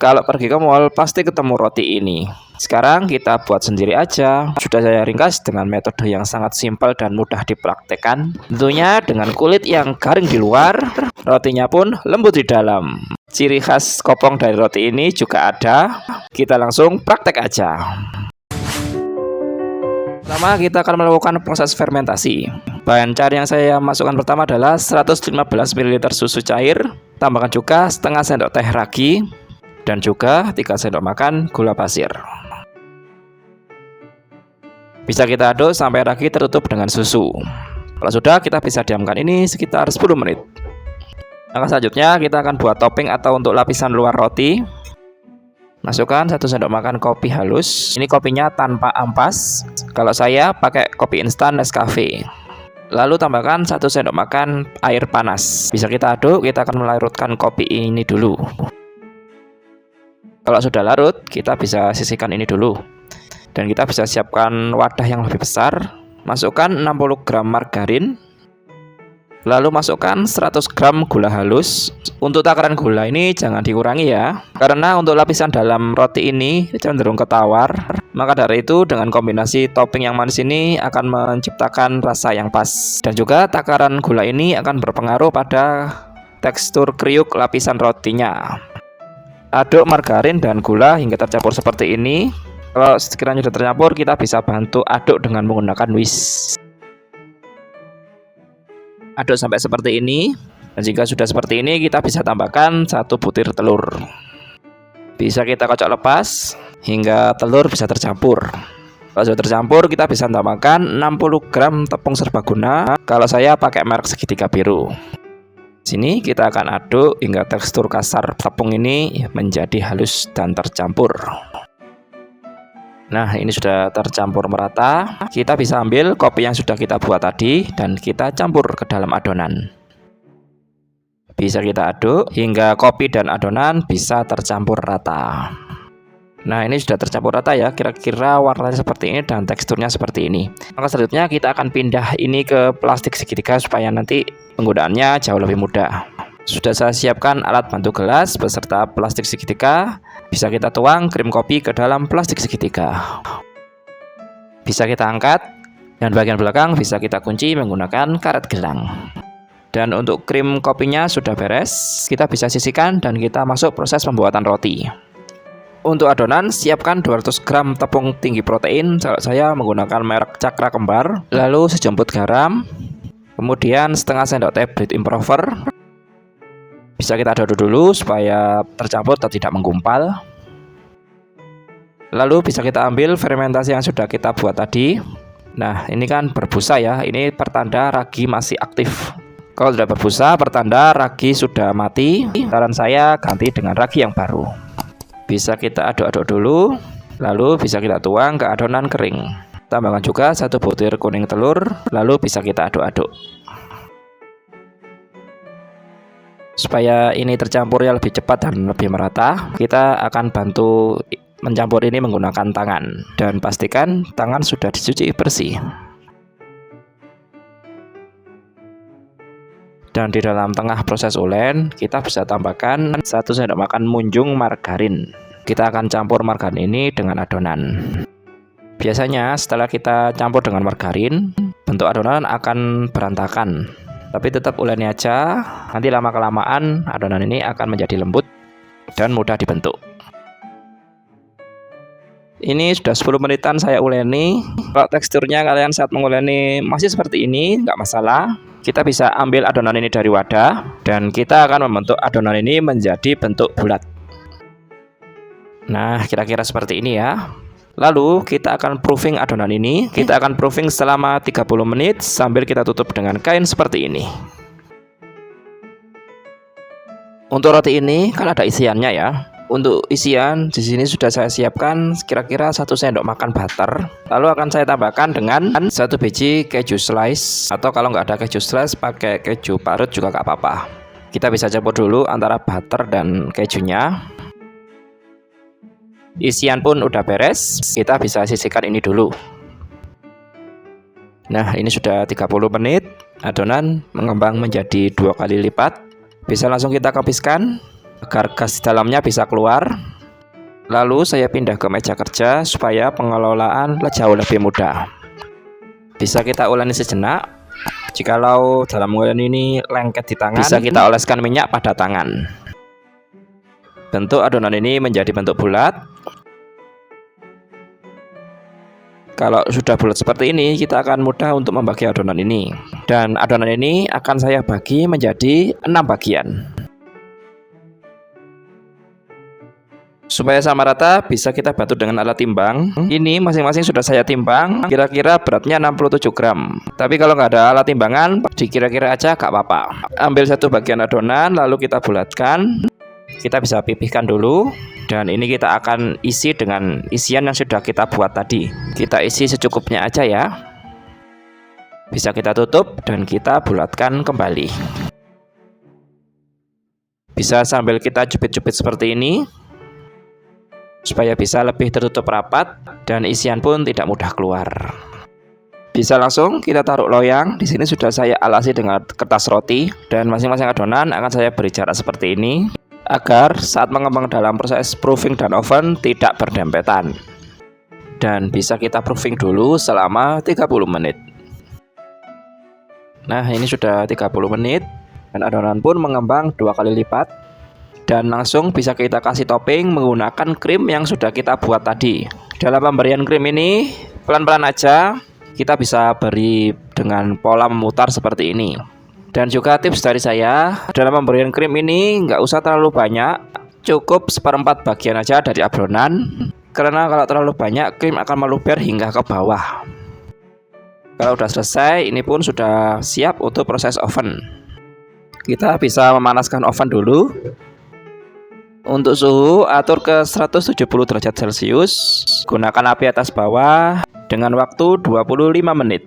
Kalau pergi ke mall pasti ketemu roti ini. Sekarang kita buat sendiri aja. Sudah saya ringkas dengan metode yang sangat simpel dan mudah dipraktekkan. Tentunya dengan kulit yang garing di luar, rotinya pun lembut di dalam. Ciri khas kopong dari roti ini juga ada. Kita langsung praktek aja. Pertama kita akan melakukan proses fermentasi. Bahan cair yang saya masukkan pertama adalah 115 ml susu cair. Tambahkan juga setengah sendok teh ragi dan juga 3 sendok makan gula pasir. Bisa kita aduk sampai ragi tertutup dengan susu. Kalau sudah, kita bisa diamkan ini sekitar 10 menit. Langkah selanjutnya kita akan buat topping atau untuk lapisan luar roti. Masukkan 1 sendok makan kopi halus. Ini kopinya tanpa ampas. Kalau saya pakai kopi instan Nescafe. Lalu tambahkan 1 sendok makan air panas. Bisa kita aduk, kita akan melarutkan kopi ini dulu. Kalau sudah larut, kita bisa sisihkan ini dulu. Dan kita bisa siapkan wadah yang lebih besar. Masukkan 60 gram margarin. Lalu masukkan 100 gram gula halus. Untuk takaran gula ini jangan dikurangi ya. Karena untuk lapisan dalam roti ini cenderung ketawar. Maka dari itu dengan kombinasi topping yang manis ini akan menciptakan rasa yang pas. Dan juga takaran gula ini akan berpengaruh pada tekstur kriuk lapisan rotinya. Aduk margarin dan gula hingga tercampur seperti ini. Kalau sekiranya sudah tercampur, kita bisa bantu aduk dengan menggunakan whisk. Aduk sampai seperti ini. Dan jika sudah seperti ini, kita bisa tambahkan 1 butir telur. Bisa kita kocok lepas hingga telur bisa tercampur. Kalau sudah tercampur, kita bisa tambahkan 60 gram tepung serbaguna. Kalau saya pakai merek segitiga biru. Sini kita akan aduk hingga tekstur kasar tepung ini menjadi halus dan tercampur. Nah, ini sudah tercampur merata. Kita bisa ambil kopi yang sudah kita buat tadi dan kita campur ke dalam adonan. Bisa kita aduk hingga kopi dan adonan bisa tercampur rata. Nah, ini sudah tercampur rata ya. Kira-kira warnanya seperti ini dan teksturnya seperti ini. Maka selanjutnya kita akan pindah ini ke plastik segitiga supaya nanti penggunaannya jauh lebih mudah. Sudah saya siapkan alat bantu gelas beserta plastik segitiga. Bisa kita tuang krim kopi ke dalam plastik segitiga. Bisa kita angkat dan bagian belakang bisa kita kunci menggunakan karet gelang. Dan untuk krim kopinya sudah beres. Kita bisa sisihkan dan kita masuk proses pembuatan roti. Untuk adonan, siapkan 200 gram tepung tinggi protein. Saya menggunakan merek Cakra Kembar. Lalu sejumput garam. Kemudian setengah sendok teh bread improver. Bisa kita aduk dulu supaya tercampur dan tidak menggumpal. Lalu bisa kita ambil fermentasi yang sudah kita buat tadi. Nah, ini kan berbusa ya. Ini pertanda ragi masih aktif. Kalau sudah berbusa, pertanda ragi sudah mati. Saran saya ganti dengan ragi yang baru. Bisa kita aduk-aduk dulu. Lalu bisa kita tuang ke adonan kering. Tambahkan juga 1 butir kuning telur. Lalu bisa kita aduk-aduk. Supaya ini tercampurnya lebih cepat dan lebih merata, kita akan bantu mencampur ini menggunakan tangan. Dan pastikan tangan sudah dicuci bersih. Dan di dalam tengah proses ulen, kita bisa tambahkan 1 sendok makan munjung margarin. Kita akan campur margarin ini dengan adonan. Biasanya setelah kita campur dengan margarin, bentuk adonan akan berantakan. Tapi tetap uleni aja, nanti lama-kelamaan adonan ini akan menjadi lembut dan mudah dibentuk. Ini sudah 10 menitan saya uleni. Kalau teksturnya kalian saat menguleni masih seperti ini, nggak masalah. Kita bisa ambil adonan ini dari wadah dan kita akan membentuk adonan ini menjadi bentuk bulat. Nah, kira-kira seperti ini ya. Lalu kita akan proofing adonan ini. Kita akan proofing selama 30 menit sambil kita tutup dengan kain seperti ini. Untuk roti ini kan ada isiannya ya. Untuk isian di sini sudah saya siapkan kira-kira 1 sendok makan butter. Lalu akan saya tambahkan dengan 1 biji keju slice, atau kalau nggak ada keju slice pakai keju parut juga nggak apa-apa. Kita bisa campur dulu antara butter dan kejunya. Isian pun udah beres, kita bisa sisihkan ini dulu. Nah, ini sudah 30 menit. Adonan mengembang menjadi 2 kali lipat. Bisa langsung kita kepiskan. agar gas di dalamnya bisa keluar. Lalu saya pindah ke meja kerja supaya pengelolaan jauh lebih mudah. Bisa kita uleni sejenak. Jikalau dalam menguleni ini lengket di tangan, bisa kita oleskan minyak pada tangan. Bentuk adonan ini menjadi bentuk bulat. Kalau sudah bulat seperti ini, kita akan mudah untuk membagi adonan ini. Dan adonan ini akan saya bagi menjadi 6 bagian. Supaya sama rata, bisa kita bantu dengan alat timbang. Ini masing-masing sudah saya timbang, kira-kira beratnya 67 gram. Tapi kalau nggak ada alat timbangan, dikira-kira aja gak apa-apa. Ambil satu bagian adonan, lalu kita bulatkan. Kita bisa pipihkan dulu. Dan ini kita akan isi dengan isian yang sudah kita buat tadi. Kita isi secukupnya aja ya. Bisa kita tutup dan kita bulatkan kembali. Bisa sambil kita jepit-jepit seperti ini, supaya bisa lebih tertutup rapat dan isian pun tidak mudah keluar. Bisa langsung kita taruh loyang. Di sini sudah saya alasi dengan kertas roti dan masing-masing adonan akan saya beri jarak seperti ini agar saat mengembang dalam proses proofing dan oven tidak berdempetan. Dan bisa kita proofing dulu selama 30 menit. Nah, ini sudah 30 menit dan adonan pun mengembang 2 kali lipat. Dan langsung bisa kita kasih topping menggunakan krim yang sudah kita buat tadi. Dalam pemberian krim ini pelan-pelan aja. Kita bisa beri dengan pola memutar seperti ini. Dan juga tips dari saya, dalam pemberian krim ini nggak usah terlalu banyak. Cukup 1/4 bagian aja dari adonan. Karena kalau terlalu banyak, krim akan meluber hingga ke bawah. Kalau sudah selesai, ini pun sudah siap untuk proses oven. Kita bisa memanaskan oven dulu. Untuk suhu, atur ke 170 derajat Celcius. Gunakan api atas bawah dengan waktu 25 menit.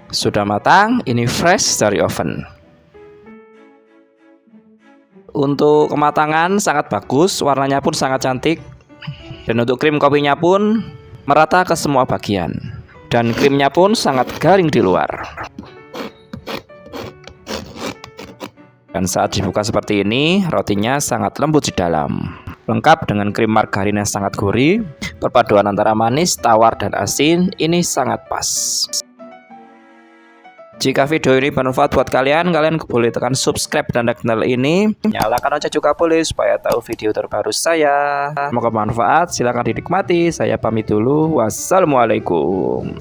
Sudah matang, ini fresh dari oven. Untuk kematangan sangat bagus, warnanya pun sangat cantik. Dan untuk krim kopinya pun merata ke semua bagian. Dan krimnya pun sangat garing di luar. Dan saat dibuka seperti ini, rotinya sangat lembut di dalam. Lengkap dengan krim margarin yang sangat gurih. Perpaduan antara manis, tawar, dan asin ini sangat pas. Jika video ini bermanfaat buat kalian boleh tekan subscribe dan like channel ini. Nyalakan lonceng juga boleh supaya tahu video terbaru saya. Semoga bermanfaat, silahkan dinikmati. Saya pamit dulu. Wassalamualaikum.